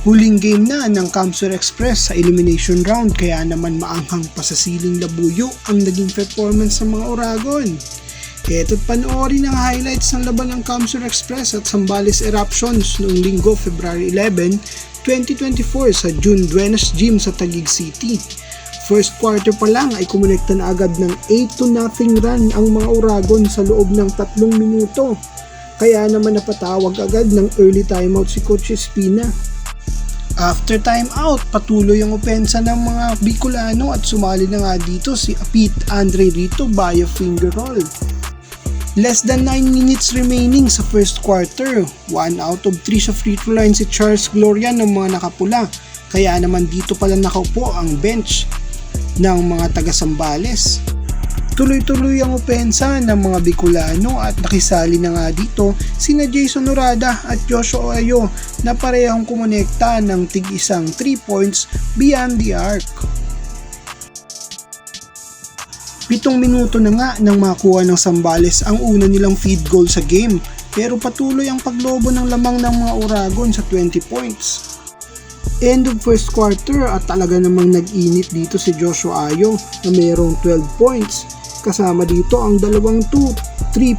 Huling game na ng Camsur Express sa elimination round, kaya naman maanghang pa sa siling labuyo ang naging performance ng mga Uragon. Ito't panoorin ang highlights ng laban ng Camsur Express at Zambales Eruptions noong linggo February 11, 2024 sa June Duenas Gym sa Taguig City. First quarter pa lang ay kumonekta na agad ng 8-0 run ang mga Uragon sa loob ng 3 minuto. Kaya naman napatawag agad ng early timeout si Coach Espina. After timeout, patuloy ang opensa ng mga Bicolano at sumali na nga dito si Pete Andre Rito via finger roll. Less than 9 minutes remaining sa first quarter, 1 out of 3 sa free throw line si Charles Gloria ng mga nakapula. Kaya naman dito pala nakaupo ang bench ng mga taga Zambales. Tuloy-tuloy ang opensa ng mga Bicolano at nakisali na nga dito sina Jason Orada at Joshua Ayo na parehong kumonekta ng tig-isang 3 points beyond the arc. 7 minuto na nga nang makuha ng Zambales ang una nilang feed goal sa game, pero patuloy ang paglobo ng lamang ng mga Uragon sa 20 points. End of first quarter at talaga namang nag-init dito si Joshua Ayo na mayroong 12 points. Kasama dito ang dalawang 3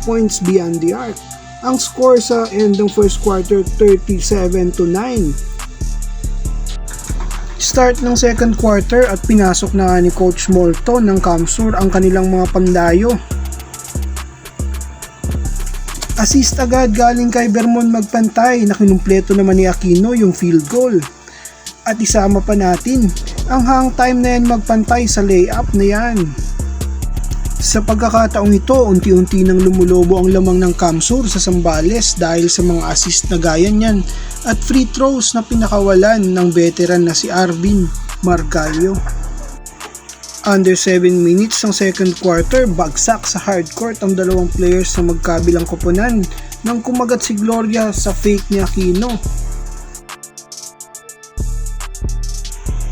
points beyond the arc. Ang score sa end ng first quarter 37-9. Start ng second quarter at pinasok na ni Coach Molto ng Camsur ang kanilang mga pandayo. Assist agad galing kay Vermon Magpantay na kinumpleto naman ni Aquino yung field goal. At isama pa natin ang hang time na yan Magpantay sa layup na yan. Sa pagkakataong ito, unti-unti nang lumulobo ang lamang ng Camsur sa Zambales dahil sa mga assist na gaya niyan at free throws na pinakawalan ng veteran na si Arvin Margallo. Under 7 minutes ng second quarter, bagsak sa hardcourt ang dalawang players sa magkabilang koponan nang kumagat si Gloria sa fake ni Aquino.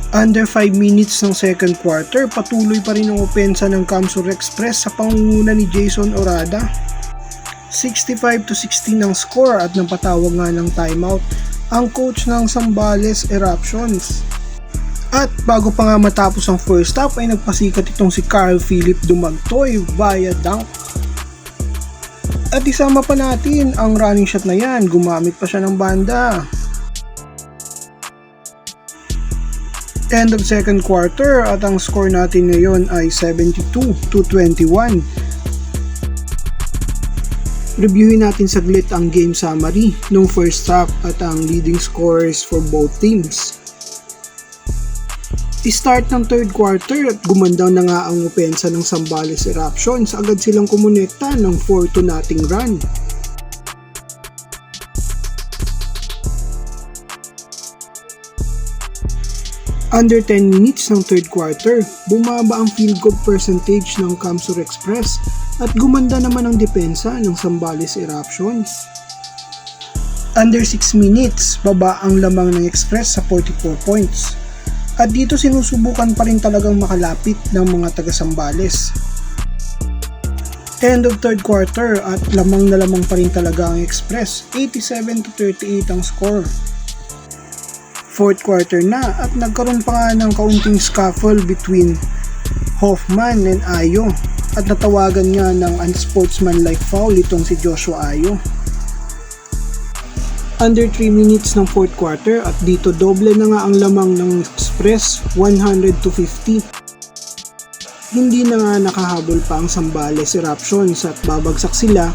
Under 5 minutes ng second quarter, patuloy pa rin ang opensa ng Camsur Express sa pangunguna ni Jason Orada. 65-16 ang score at napatawag nga ng timeout ang coach ng Zambales Eruptions. At bago pa nga matapos ang first half ay nagpasikat itong si Carl Philip Dumagtoy via dunk. At isama pa natin ang running shot na yan, gumamit pa siya ng banda. End of second quarter at ang score natin ngayon ay 72-21. Reviewin natin saglit ang game summary nung first half at ang leading scorers for both teams. I-start ng third quarter at gumanda na nga ang opensa ng Zambales Eruptions, agad silang kumonekta ng 4-0 run. Under 10 minutes ng third quarter, bumaba ang field goal percentage ng Camsur Express at gumanda naman ang depensa ng Zambales Eruptions. Under 6 minutes, baba ang lamang ng Express sa 44 points. At dito sinusubukan pa rin talagang makalapit ng mga taga Zambales. End of third quarter at lamang na lamang pa rin talaga ang Express, 87-38 ang score. Fourth quarter na at nagkaroon pa nga ng kaunting scuffle between Hoffman and Ayo at natawagan nga ng unsportsmanlike foul itong si Joshua Ayo. Under 3 minutes ng fourth quarter at dito doble na nga ang lamang ng Express, 100-50. Hindi na nga nakahabol pa ang Zambales Eruptions at babagsak sila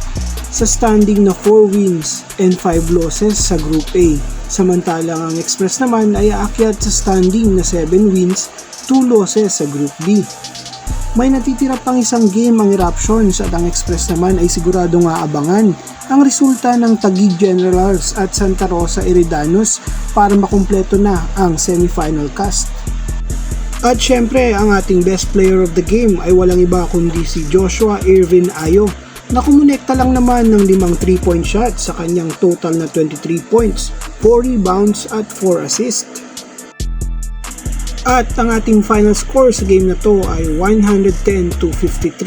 sa standing na 4 wins and 5 losses sa Group A. Samantalang ang Express naman ay aakyat sa standing na 7 wins, 2 losses sa Group B. May natitira pang isang game ang Eruptions at ang Express naman ay siguradong aabangan ang resulta ng Taguig Generals at Santa Rosa Iridanos para makumpleto na ang semifinal cast. At syempre, ang ating best player of the game ay walang iba kundi si Joshua Irvin Ayo na kumonekta lang naman ng 5 3-point shots sa kanyang total na 23 points, 4 rebounds at 4 assists. At ang ating final score sa game na to ay 110-53.